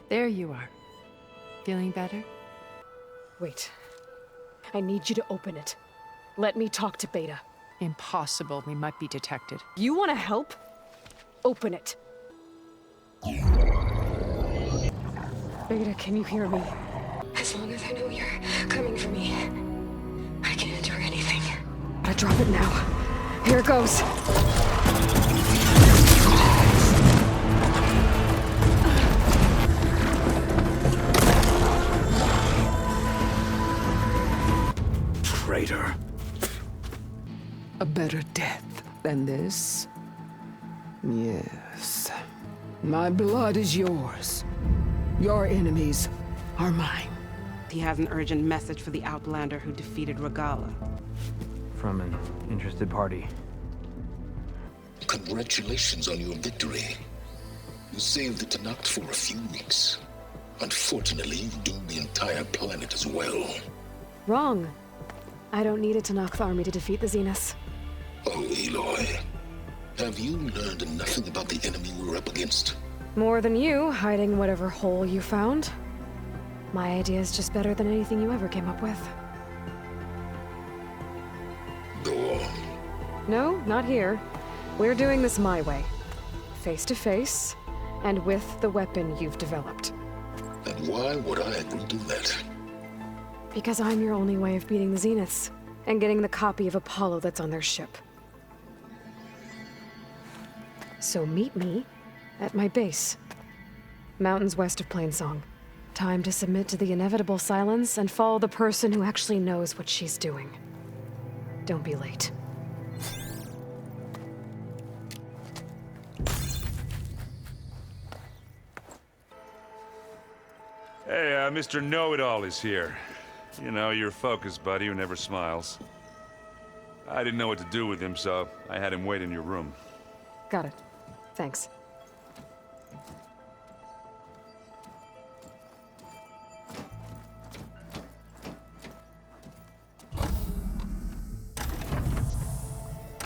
There you are. Feeling better? Wait. I need you to open it. Let me talk to Beta. Impossible. We might be detected. You want to help? Open it. Beta, can you hear me? As long as I know you're coming for me, I can endure anything. I drop it now. Here it goes. Traitor. A better death than this? Yes. My blood is yours. Your enemies are mine. He has an urgent message for the Outlander who defeated Regala. From an interested party. Congratulations on your victory. You saved the Tanakh for a few weeks. Unfortunately, you've doomed the entire planet as well. Wrong. I don't need a Tanakh army to defeat the Zeniths. Oh, Aloy. Have you learned nothing about the enemy we're up against? More than you, hiding whatever hole you found. My idea is just better than anything you ever came up with. Go on. No, not here. We're doing this my way. Face to face, and with the weapon you've developed. And why would I agree to that? Because I'm your only way of beating the Zeniths, and getting the copy of Apollo that's on their ship. So meet me at my base. Mountains west of Plainsong. Time to submit to the inevitable silence and follow the person who actually knows what she's doing. Don't be late. Hey, Mr. Know-It-All is here. You know, your focus buddy who never smiles. I didn't know what to do with him, so I had him wait in your room. Got it. Thanks.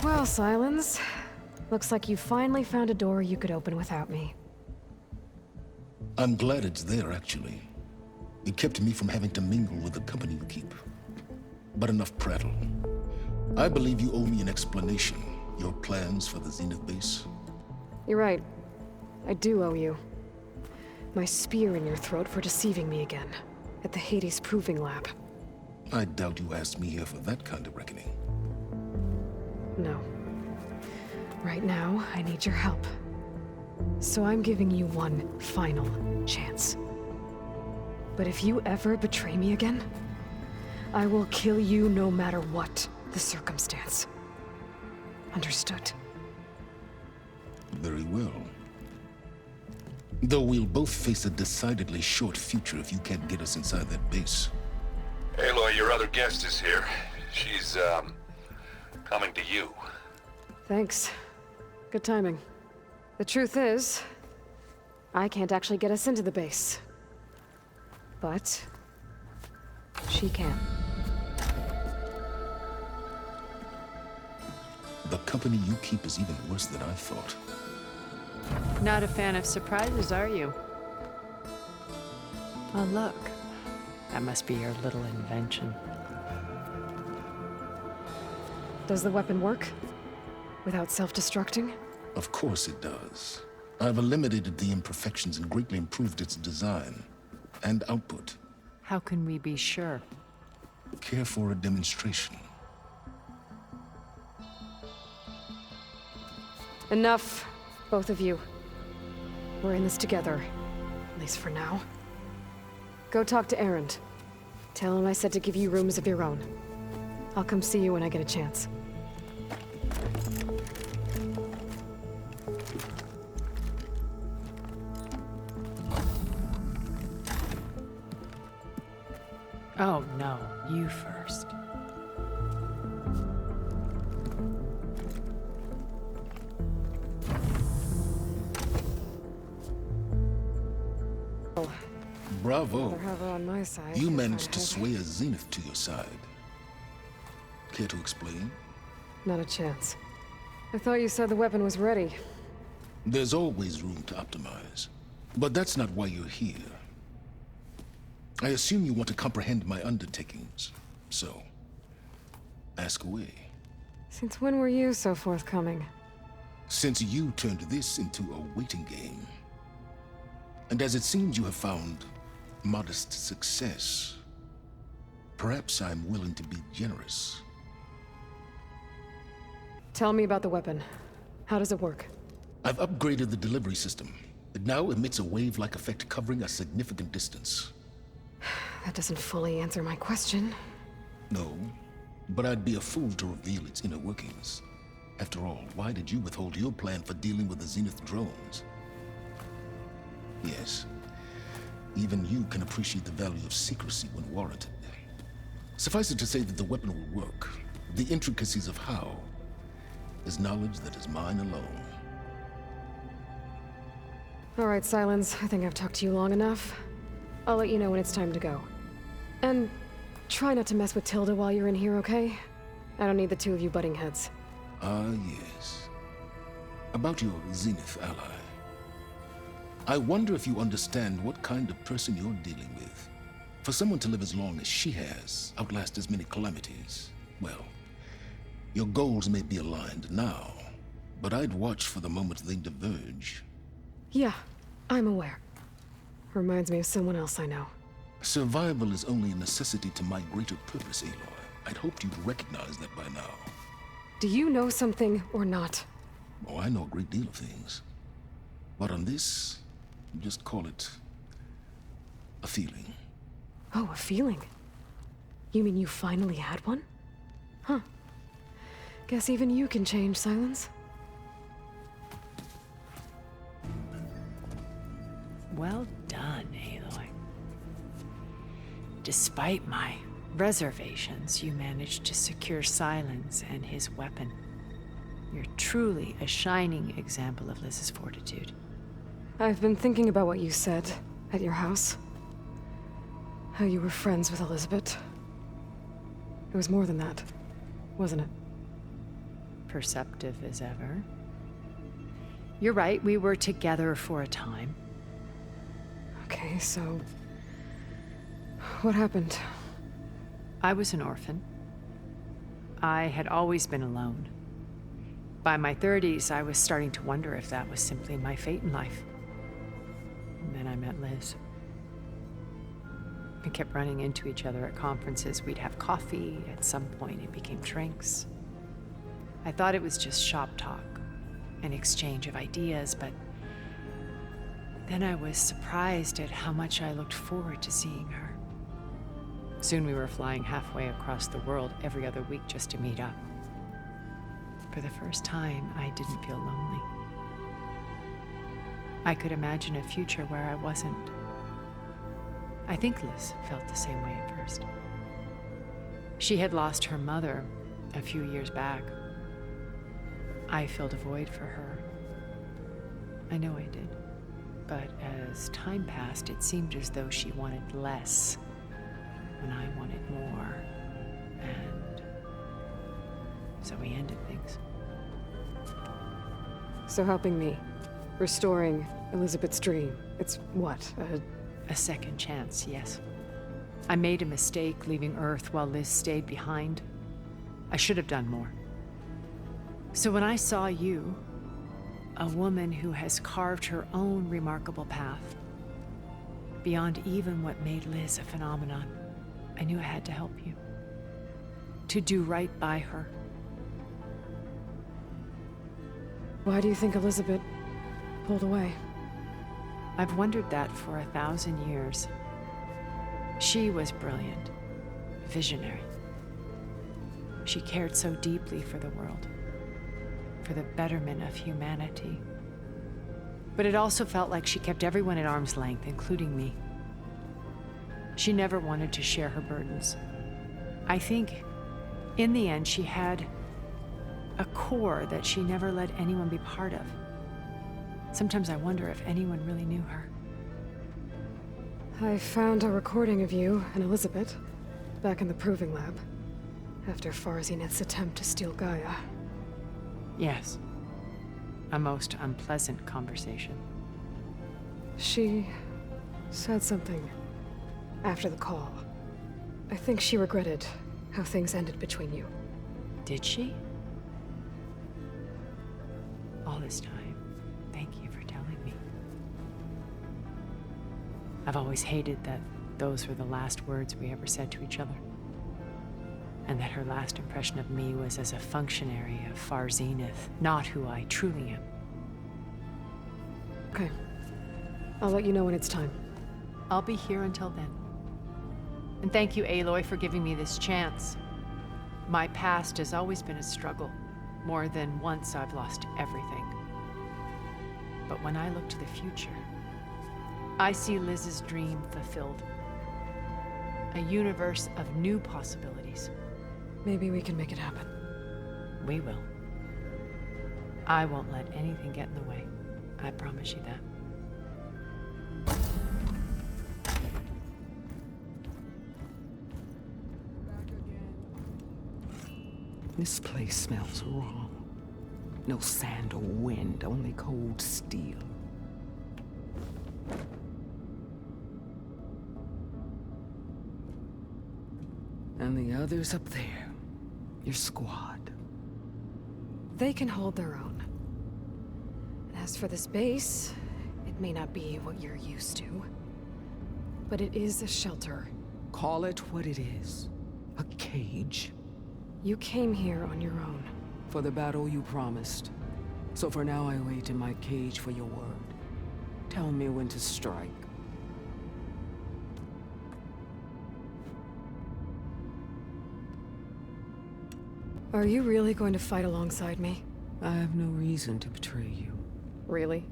Well, Silence. Looks like you finally found a door you could open without me. I'm glad it's there, actually. It kept me from having to mingle with the company you keep. But enough prattle. I believe you owe me an explanation. Your plans for the Zenith base? You're right. I do owe you. My spear in your throat for deceiving me again. At the Hades Proving Lab. I doubt you asked me here for that kind of reckoning. No. Right now, I need your help. So I'm giving you one final chance. But if you ever betray me again, I will kill you no matter what the circumstance. Understood? Very well. Though we'll both face a decidedly short future if you can't get us inside that base. Aloy, your other guest is here. She's, coming to you. Thanks. Good timing. The truth is, I can't actually get us into the base. But she can. The company you keep is even worse than I thought. Not a fan of surprises, are you? Oh, look. That must be your little invention. Does the weapon work? Without self-destructing? Of course it does. I've eliminated the imperfections and greatly improved its design and output. How can we be sure? Care for a demonstration? Enough, both of you. We're in this together, at least for now. Go talk to Erend. Tell him I said to give you rooms of your own. I'll come see you when I get a chance. Oh, no. You first. Bravo. Rather have her on my side. You if managed I to had- sway a Zenith to your side. Care to explain? Not a chance. I thought you said the weapon was ready. There's always room to optimize. But that's not why you're here. I assume you want to comprehend my undertakings. So, ask away. Since when were you so forthcoming? Since you turned this into a waiting game. And as it seems you have found modest success, perhaps I'm willing to be generous. Tell me about the weapon. How does it work? I've upgraded the delivery system. It now emits a wave-like effect covering a significant distance. That doesn't fully answer my question. No, but I'd be a fool to reveal its inner workings. After all, why did you withhold your plan for dealing with the Zenith drones? Yes, even you can appreciate the value of secrecy when warranted. Suffice it to say that the weapon will work. The intricacies of how is knowledge that is mine alone. All right, Silence. I think I've talked to you long enough. I'll let you know when it's time to go. And try not to mess with Tilda while you're in here, okay? I don't need the two of you butting heads. Ah, yes. About your Zenith ally. I wonder if you understand what kind of person you're dealing with. For someone to live as long as she has, outlast as many calamities, well, your goals may be aligned now, but I'd watch for the moment they diverge. Yeah, I'm aware. Reminds me of someone else I know. Survival is only a necessity to my greater purpose, Aloy. I'd hoped you'd recognize that by now. Do you know something or not? Oh, I know a great deal of things. But on this, just call it a feeling. Oh, a feeling? You mean you finally had one? Huh. Guess even you can change, Silence. Well done, Aloy. Despite my reservations, you managed to secure Silence and his weapon. You're truly a shining example of Liz's fortitude. I've been thinking about what you said at your house. How you were friends with Elizabeth. It was more than that, wasn't it? Perceptive as ever. You're right, we were together for a time. Okay, so... what happened? I was an orphan. I had always been alone. By my 30s, I was starting to wonder if that was simply my fate in life. And then I met Liz. We kept running into each other at conferences. We'd have coffee. At some point, it became drinks. I thought it was just shop talk, an exchange of ideas, but then I was surprised at how much I looked forward to seeing her. Soon we were flying halfway across the world every other week just to meet up. For the first time, I didn't feel lonely. I could imagine a future where I wasn't. I think Liz felt the same way at first. She had lost her mother a few years back. I filled a void for her. I know I did. But as time passed, it seemed as though she wanted less when I wanted more. And so we ended things. So helping me. Restoring Elizabeth's dream. It's what, A second chance, yes. I made a mistake leaving Earth while Liz stayed behind. I should have done more. So when I saw you, a woman who has carved her own remarkable path, beyond even what made Liz a phenomenon, I knew I had to help you. To do right by her. Why do you think Elizabeth pulled away? I've wondered that for 1,000 years. She was brilliant, visionary. She cared so deeply for the world, for the betterment of humanity. But it also felt like she kept everyone at arm's length, including me. She never wanted to share her burdens. I think, in the end, she had a core that she never let anyone be part of. Sometimes I wonder if anyone really knew her. I found a recording of you and Elizabeth back in the proving lab after Farzineth's attempt to steal Gaia. Yes. A most unpleasant conversation. She said something after the call. I think she regretted how things ended between you. Did she? All this time, thank you for telling me. I've always hated that those were the last words we ever said to each other. And that her last impression of me was as a functionary of Far Zenith, not who I truly am. Okay. I'll let you know when it's time. I'll be here until then. And thank you, Aloy, for giving me this chance. My past has always been a struggle. More than once I've lost everything. But when I look to the future, I see Liz's dream fulfilled. A universe of new possibilities. Maybe we can make it happen. We will. I won't let anything get in the way. I promise you that. This place smells wrong. No sand or wind, only cold steel. And the others up there, your squad. They can hold their own. And as for this base, it may not be what you're used to, but it is a shelter. Call it what it is. A cage. You came here on your own. For the battle you promised. So for now I wait in my cage for your word. Tell me when to strike. Are you really going to fight alongside me? I have no reason to betray you. Really?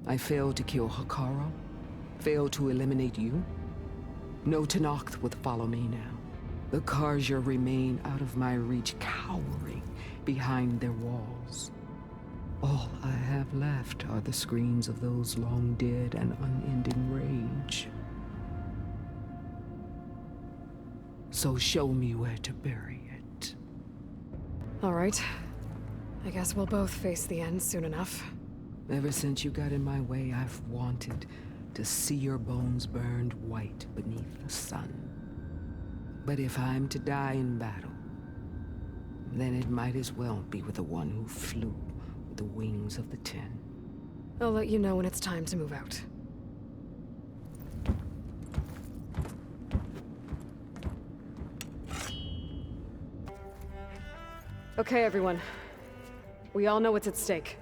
I failed to kill Hakara. Failed to eliminate you. No Tenakth would follow me now. The Karja remain out of my reach, cowering behind their walls. All I have left are the screams of those long dead and unending rage. So show me where to bury it. All right. I guess we'll both face the end soon enough. Ever since you got in my way, I've wanted to see your bones burned white beneath the sun. But if I'm to die in battle, then it might as well be with the one who flew with the wings of the Ten. I'll let you know when it's time to move out. Okay, everyone. We all know what's at stake.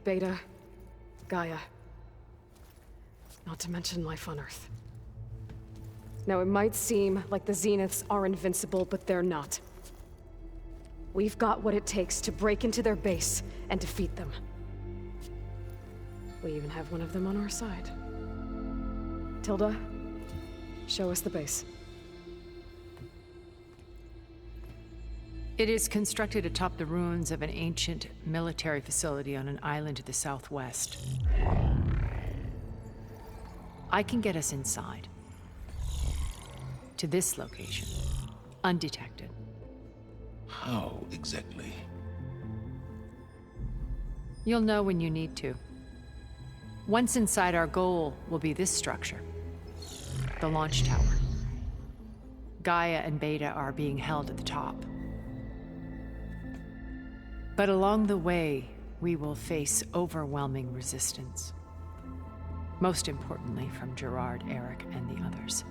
Beta, Gaia. Not to mention life on Earth. Now, it might seem like the Zeniths are invincible, but they're not. We've got what it takes to break into their base and defeat them. We even have one of them on our side. Tilda, show us the base. It is constructed atop the ruins of an ancient military facility on an island to the southwest. I can get us inside. To this location, undetected. How exactly? You'll know when you need to. Once inside, our goal will be this structure. The launch tower. Gaia and Beta are being held at the top. But along the way, we will face overwhelming resistance. Most importantly, from Gerard, Eric, and the others.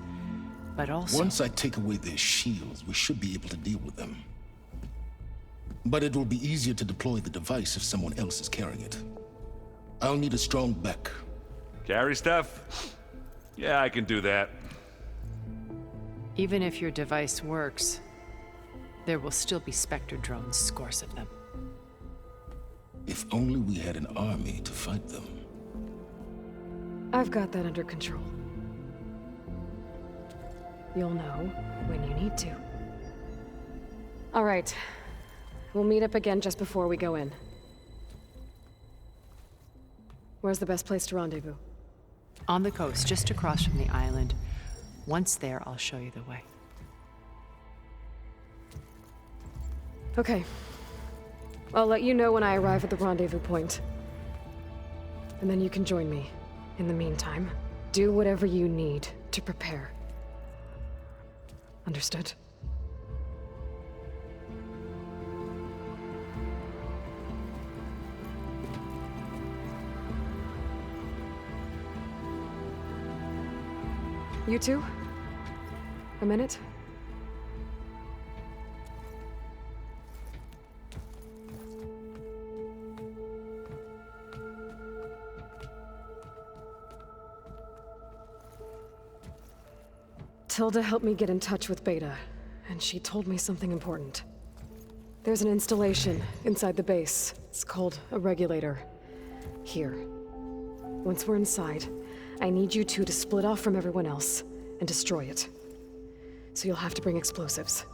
But also... Once I take away their shields, we should be able to deal with them. But it will be easier to deploy the device if someone else is carrying it. I'll need a strong back. Carry stuff? Yeah, I can do that. Even if your device works, there will still be Spectre drones, scores of them. If only we had an army to fight them. I've got that under control. You'll know when you need to. All right. We'll meet up again just before we go in. Where's the best place to rendezvous? On the coast, just across from the island. Once there, I'll show you the way. Okay. I'll let you know when I arrive at the rendezvous point. and then you can join me. In the meantime, do whatever you need to prepare. Understood? You two? A minute? Tilda helped me get in touch with Beta, and she told me something important. There's an installation inside the base. It's called a regulator. Here. Once we're inside, I need you two to split off from everyone else and destroy it. So you'll have to bring explosives.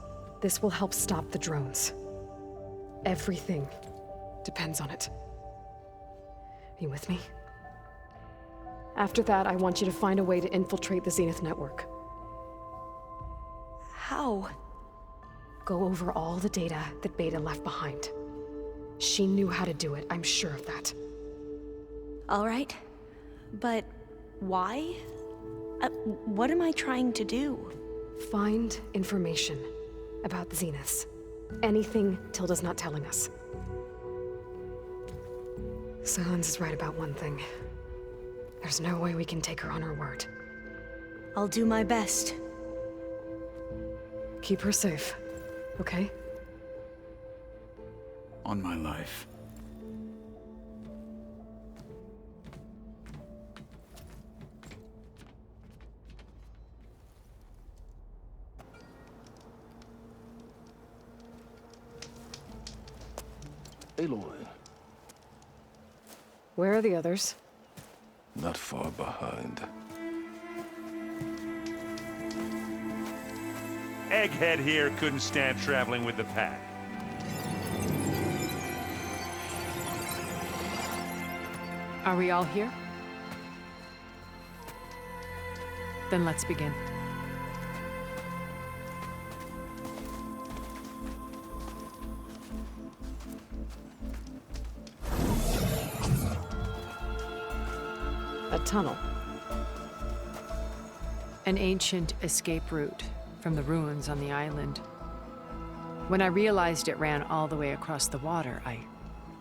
This will help stop the drones. Everything depends on it. Are you with me? After that, I want you to find a way to infiltrate the Zenith network. How? Go over all the data that Beta left behind. She knew how to do it, I'm sure of that. All right. But why? What am I trying to do? Find information about the Zeniths. Anything Tilda's not telling us. Silence is right about one thing. There's no way we can take her on her word. I'll do my best. Keep her safe, okay? On my life. Aloy, Where are the others? not far behind. Egghead here couldn't stand traveling with the pack. Are we all here? Then let's begin. A tunnel. An ancient escape route from the ruins on the island. When I realized it ran all the way across the water,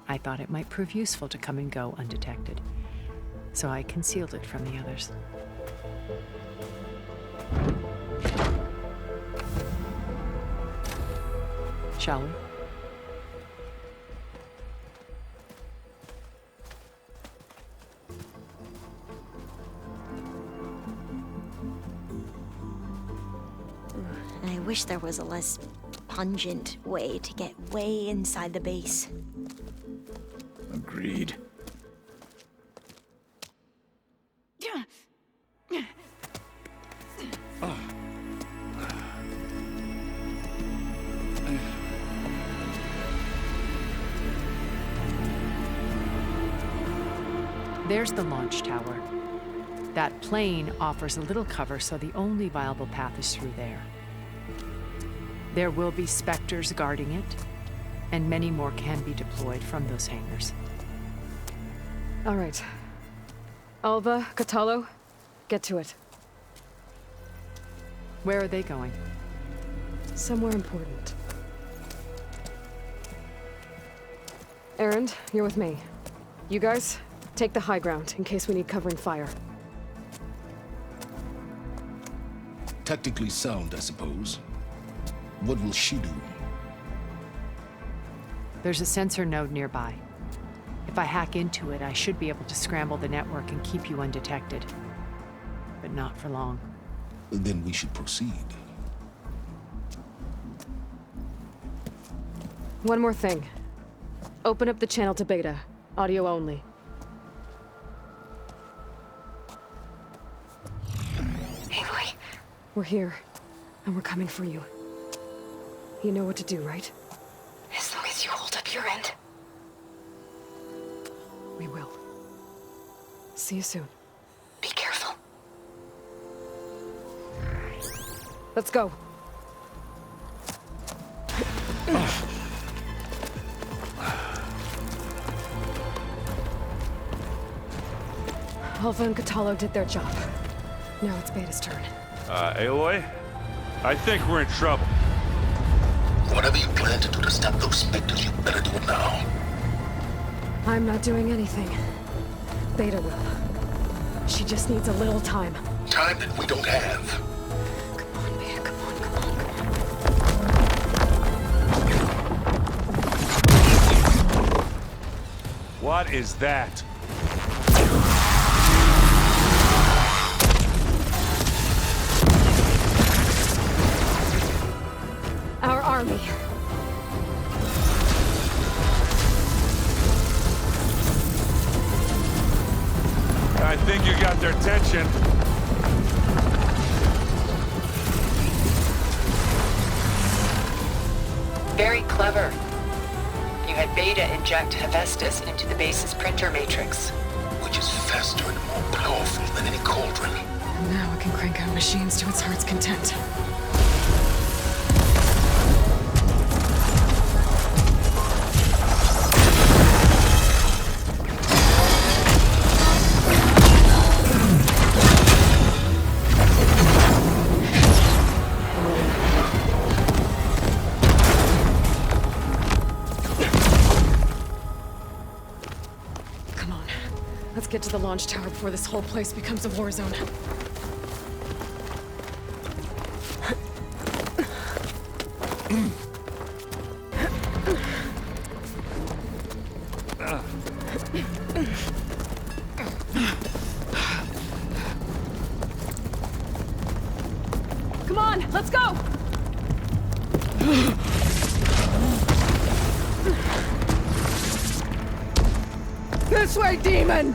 I thought it might prove useful to come and go undetected. So I concealed it from the others. Shall we? I wish there was a less pungent way to get way inside the base. Agreed. There's the launch tower. That plane offers a little cover, so the only viable path is through there. There will be Spectres guarding it, and many more can be deployed from those hangars. All right. Alva, Catalo, get to it. Where are they going? Somewhere important. Erend, you're with me. You guys, take the high ground in case we need covering fire. Tactically sound, I suppose. What will she do? There's a sensor node nearby. If I hack into it, I should be able to scramble the network and keep you undetected. But not for long. Then we should proceed. One more thing. Open up the channel to Beta. Audio only. Aloy, We're here, and we're coming for you. You know what to do, right? as long as you hold up your end. We will. See you soon. Be careful. Let's go. Alpha and Catalo did their job. Now it's Beta's turn. Aloy? I think we're in trouble. Whatever you plan to do to stop those specters, you better do it now. I'm not doing anything. Beta will. She just needs a little time. Time that we don't have. Come on, Beta, come on, come on, come on. What is that? Our army. I think you got their attention. Very clever. You had Beta inject Hephaestus into the base's printer matrix. Which is faster and more powerful than any cauldron. Now it can crank out machines to its heart's content. Let's get to the launch tower before this whole place becomes a war zone. Come on, let's go! This way, demon!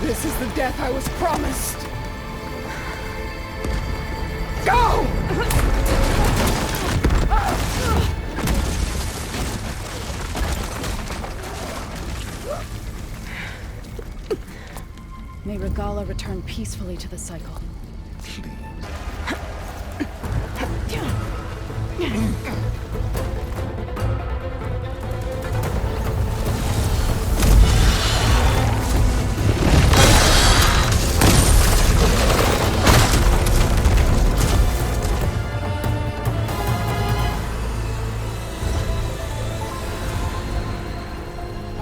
This is the death I was promised. Go! May Regala return peacefully to the cycle.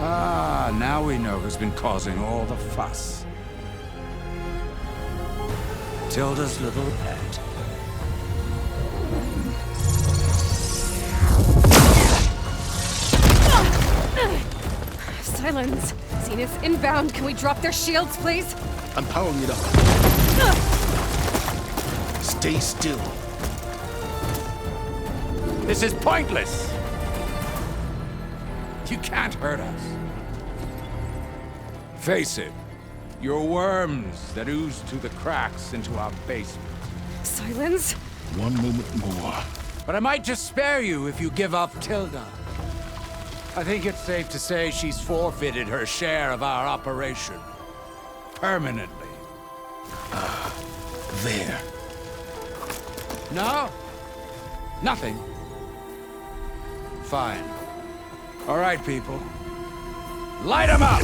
Ah, now we know who's been causing all the fuss. Tilda's little pet. Silence! Zenith inbound. Can we drop their shields, please? I'm powering it up. Stay still. This is pointless! You can't hurt us. Face it. You're worms that ooze through the cracks into our basement. Silence? One moment more. But I might just spare you if you give up Tilda. I think it's safe to say she's forfeited her share of our operation. Permanently. There. No? Nothing. Fine. All right, people. Light 'em up!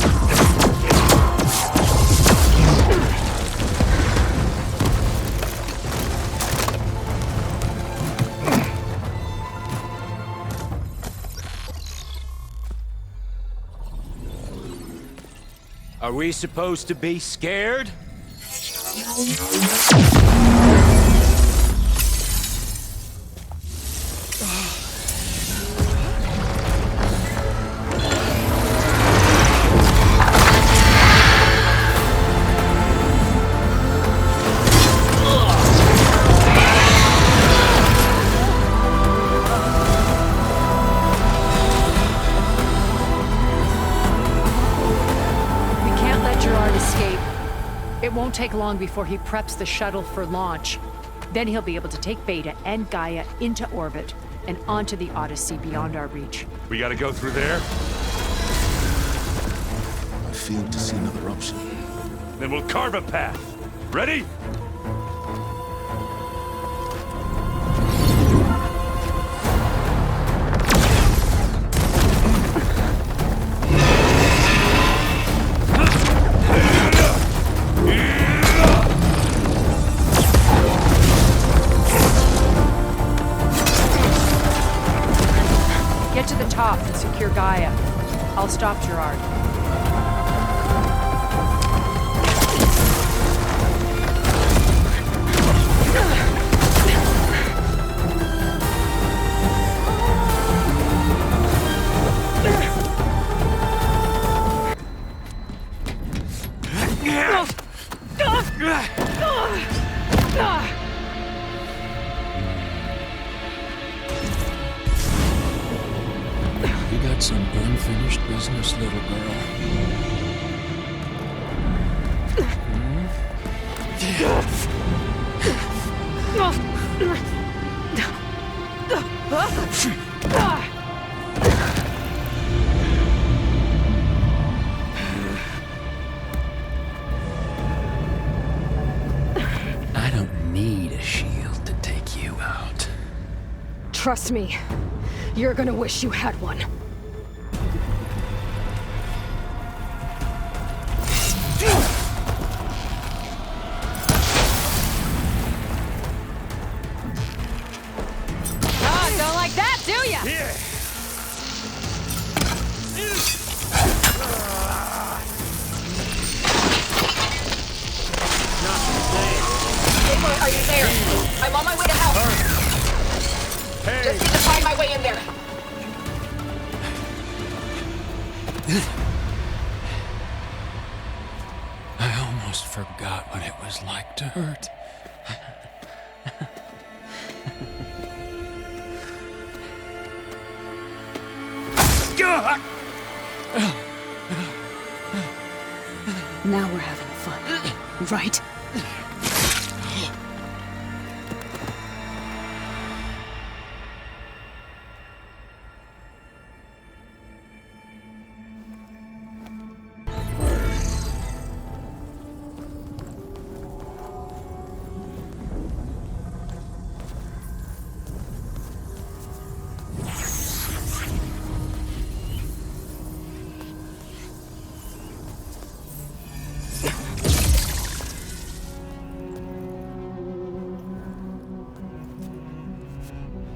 Are we supposed to be scared? It won't take long before he preps the shuttle for launch. Then he'll be able to take Beta and Gaia into orbit and onto the Odyssey beyond our reach. We gotta go through there? I failed to see another option. Then we'll carve a path. Ready? Get to the top and secure Gaia. I'll stop Gerard. You got some unfinished business, little girl. I don't need a shield to take you out. Trust me, you're gonna wish you had one. Don't like that, do ya? Yeah. Are you there? I'm on my way to help. Hey. Just need to find my way in there. I almost forgot what it was like to hurt. Now we're having fun, right?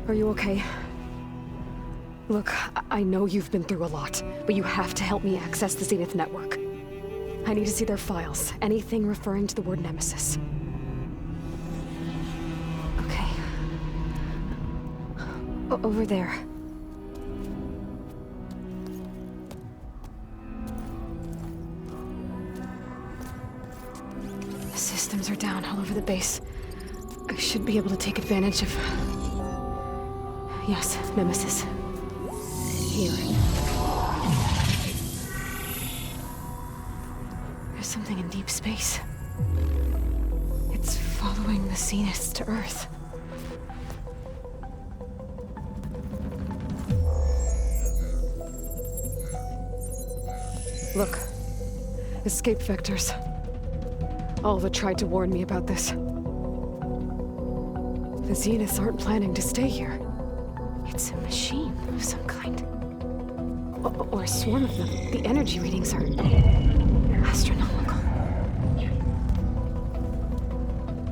Are you okay? Look, I know you've been through a lot, but you have to help me access the Zenith network. I need to see their files, anything referring to the word Nemesis. Okay. Over there. The systems are down all over the base. I should be able to take advantage of... Yes, Nemesis. Here. There's something in deep space. It's following the Zeniths to Earth. Look. Escape vectors. Alva tried to warn me about this. The Zeniths aren't planning to stay here. It's a machine of some kind. Or a swarm of them. The energy readings are astronomical.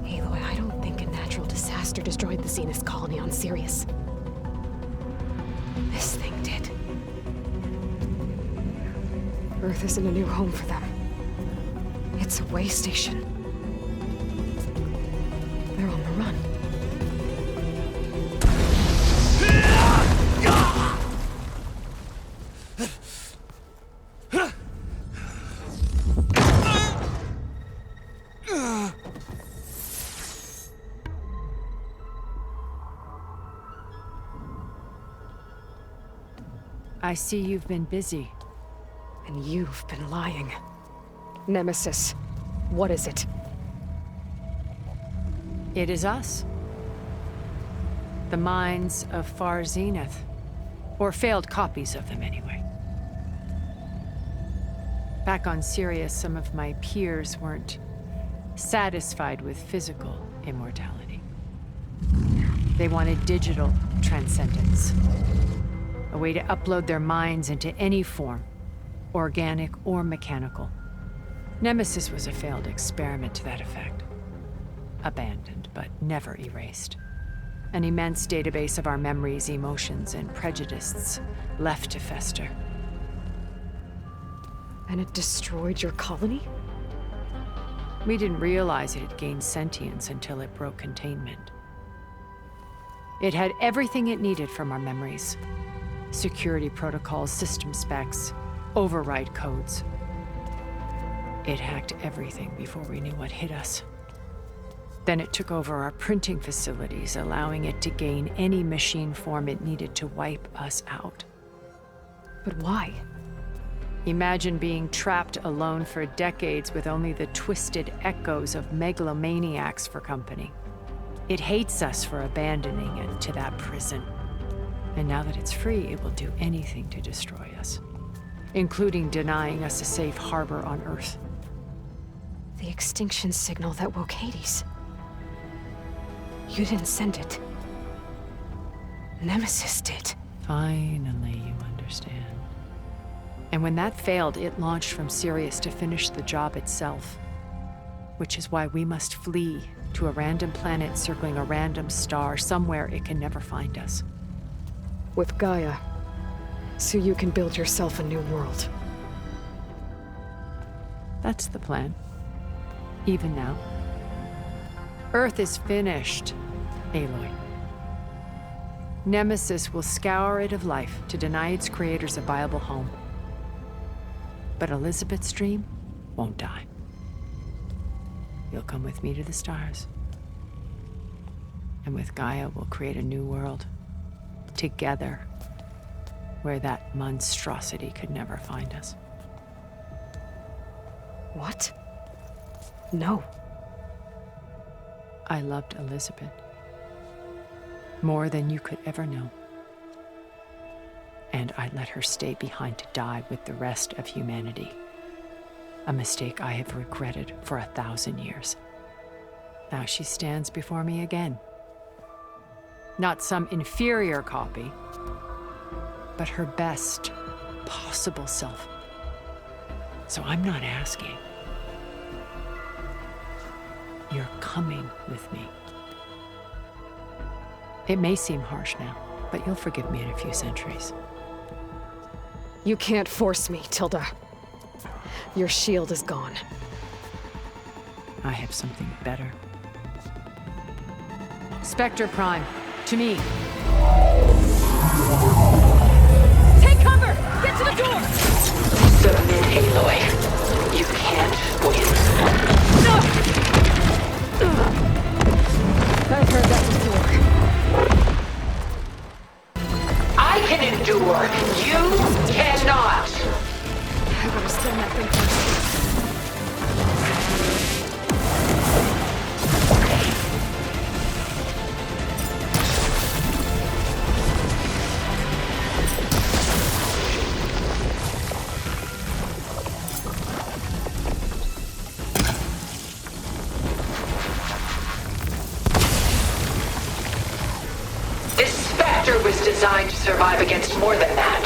Aloy, I don't think a natural disaster destroyed the Zenith colony on Sirius. This thing did. Earth isn't a new home for them. It's a way station. They're on the run. I see you've been busy. And you've been lying. Nemesis, what is it? It is us. The minds of Far Zenith. Or failed copies of them, anyway. Back on Sirius, some of my peers weren't satisfied with physical immortality. They wanted digital transcendence. A way to upload their minds into any form, organic or mechanical. Nemesis was a failed experiment to that effect. Abandoned, but never erased. An immense database of our memories, emotions, and prejudices left to fester. And it destroyed your colony? We didn't realize it had gained sentience until it broke containment. It had everything it needed from our memories. Security protocols, system specs, override codes. It hacked everything before we knew what hit us. Then it took over our printing facilities, allowing it to gain any machine form it needed to wipe us out. But why? Imagine being trapped alone for decades with only the twisted echoes of megalomaniacs for company. It hates us for abandoning it to that prison. And now that it's free, it will do anything to destroy us, including denying us a safe harbor on Earth. The extinction signal that woke Hades. You didn't send it. Nemesis did. Finally, you understand. And when that failed, it launched from Sirius to finish the job itself. Which is why we must flee to a random planet circling a random star, somewhere it can never find us. With Gaia, so you can build yourself a new world. That's the plan. Even now. Earth is finished, Aloy. Nemesis will scour it of life to deny its creators a viable home. But Elizabeth's dream won't die. You'll come with me to the stars. And with Gaia, we'll create a new world. Together. Where that monstrosity could never find us. What? No. I loved Elizabeth. More than you could ever know. And I let her stay behind to die with the rest of humanity. A mistake I have regretted for 1,000 years. Now she stands before me again. Not some inferior copy, but her best possible self. So I'm not asking. You're coming with me. It may seem harsh now, but you'll forgive me in a few centuries. You can't force me, Tilda. Your shield is gone. I have something better. Spectre Prime, to me. Take cover! Get to the door! Submit, Aloy. You can't win. I've heard that before. I can endure. You cannot. I better send that thing first. This Spectre was designed to survive against more than that.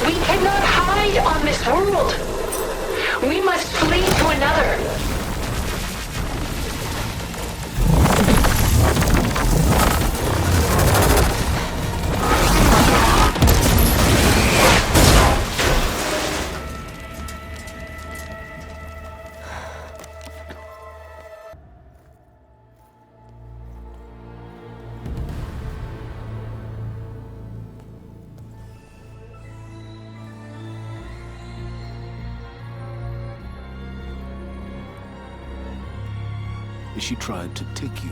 We cannot hide on this world. We must flee to another. She tried to take you.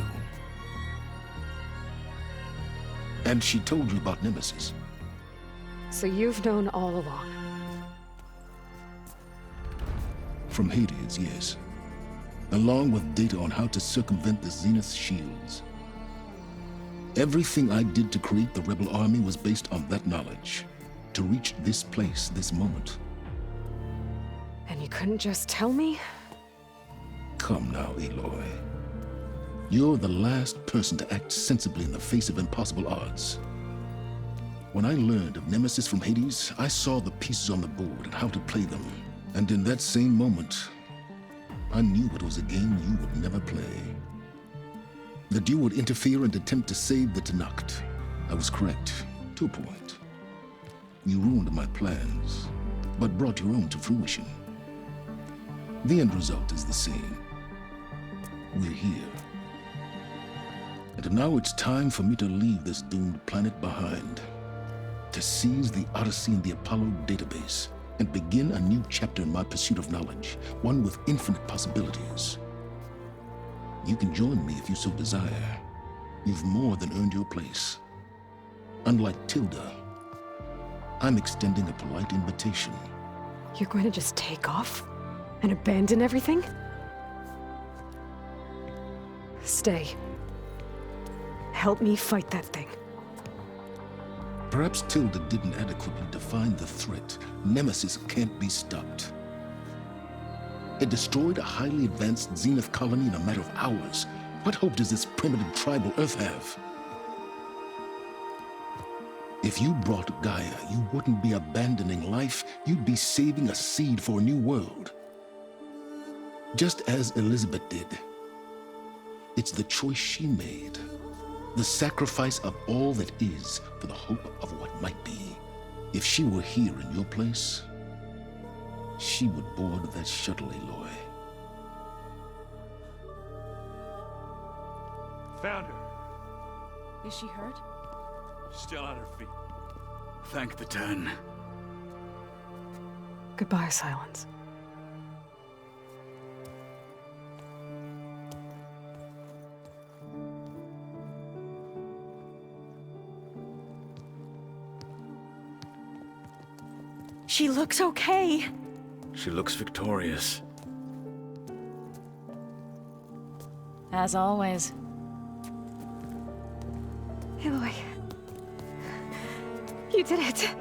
And she told you about Nemesis. So you've known all along. From Hades, yes. Along with data on how to circumvent the Zenith's shields. Everything I did to create the Rebel Army was based on that knowledge. To reach this place, this moment. And you couldn't just tell me? Come now, Aloy. You're the last person to act sensibly in the face of impossible odds. When I learned of Nemesis from Hades, I saw the pieces on the board and how to play them. And in that same moment, I knew it was a game you would never play. That you would interfere and attempt to save the Tenakth. I was correct, to a point. You ruined my plans, but brought your own to fruition. The end result is the same. We're here. And now it's time for me to leave this doomed planet behind. To seize the Odyssey and the Apollo database, and begin a new chapter in my pursuit of knowledge, one with infinite possibilities. You can join me if you so desire. You've more than earned your place. Unlike Tilda, I'm extending a polite invitation. You're going to just take off? And abandon everything? Stay. Help me fight that thing. Perhaps Tilda didn't adequately define the threat. Nemesis can't be stopped. It destroyed a highly advanced Zenith colony in a matter of hours. What hope does this primitive tribal Earth have? If you brought Gaia, you wouldn't be abandoning life, you'd be saving a seed for a new world. Just as Elizabeth did. It's the choice she made. The sacrifice of all that is for the hope of what might be. If she were here in your place, she would board that shuttle, Aloy. Found her. Is she hurt? Still on her feet. Thank the 10. Goodbye, Silence. She looks okay. She looks victorious. As always. Aloy. You did it.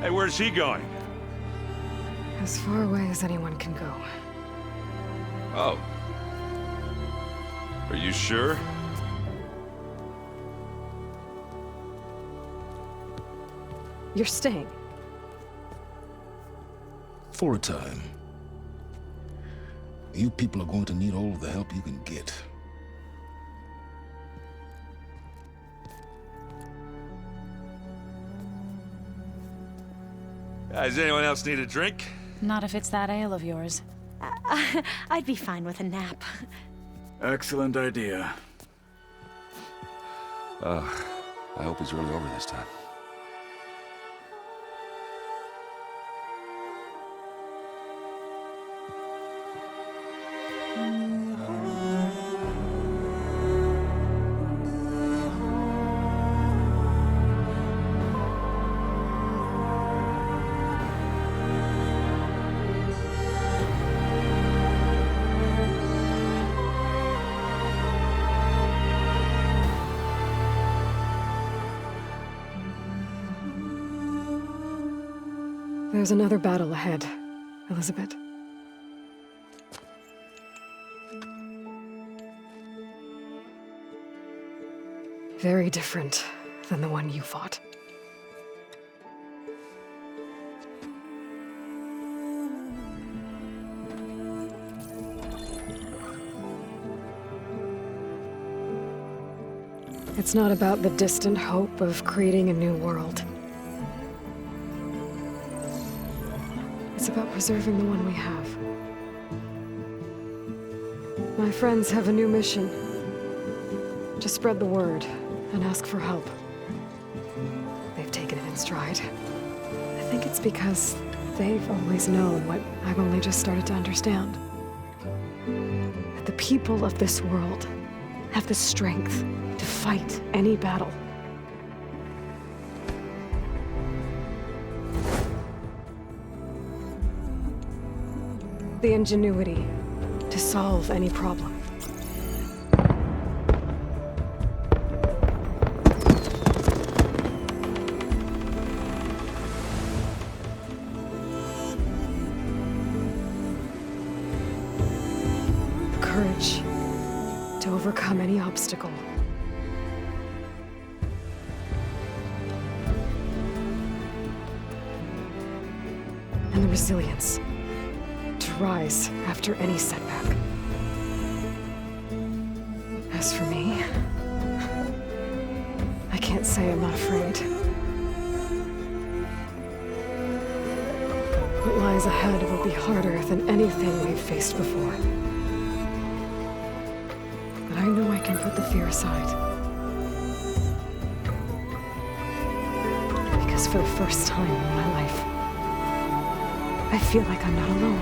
Hey, where's he going? As far away as anyone can go. Oh. Are you sure? You're staying. For a time. You people are going to need all of the help you can get. Does anyone else need a drink? Not if it's that ale of yours. I'd be fine with a nap. Excellent idea. I hope he's really over this time. There's another battle ahead, Elizabeth. Very different than the one you fought. It's not about the distant hope of creating a new world. It's about preserving the one we have. My friends have a new mission. Just spread the word and ask for help. They've taken it in stride. I think it's because they've always known what I've only just started to understand. That the people of this world have the strength to fight any battle. The ingenuity to solve any problem. The courage to overcome any obstacle. And the resilience to rise after any setback. As for me, I can't say I'm not afraid. What lies ahead will be harder than anything we've faced before. But I know I can put the fear aside. Because for the first time in my life, I feel like I'm not alone.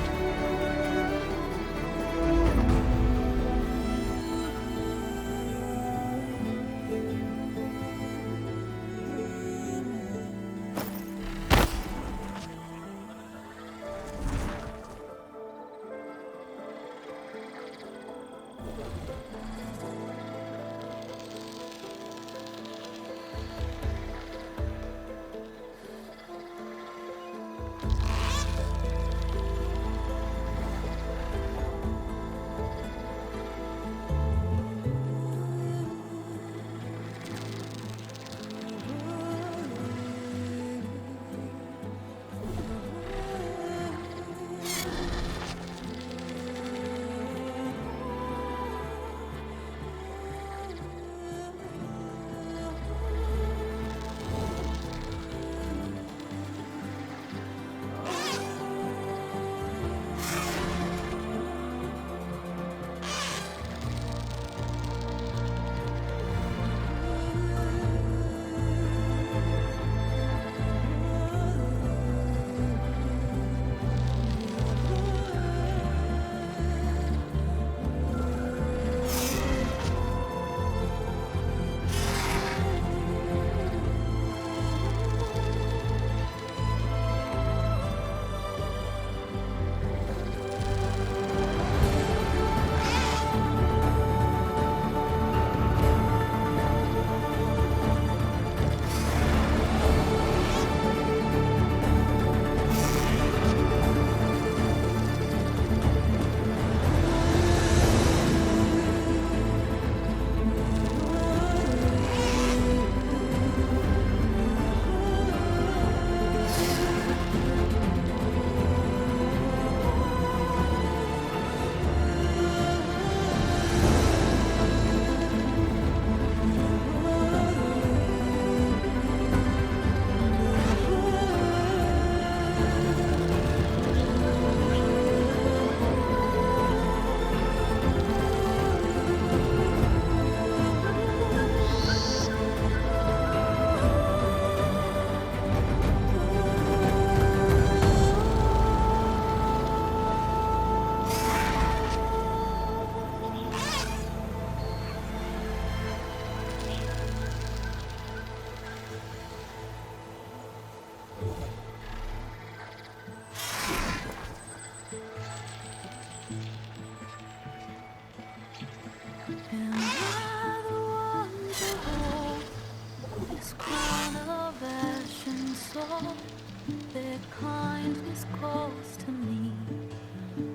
Their kindness calls to me.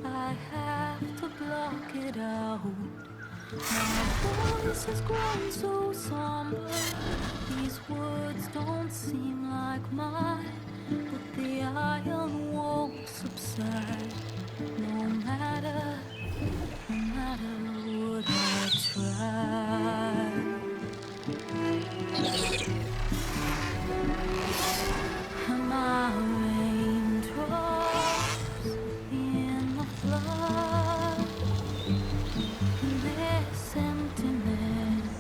I have to block it out. My voice has grown so somber. These words don't seem like mine, but the iron won't subside. No matter what I try. My raindrops in the flood. This emptiness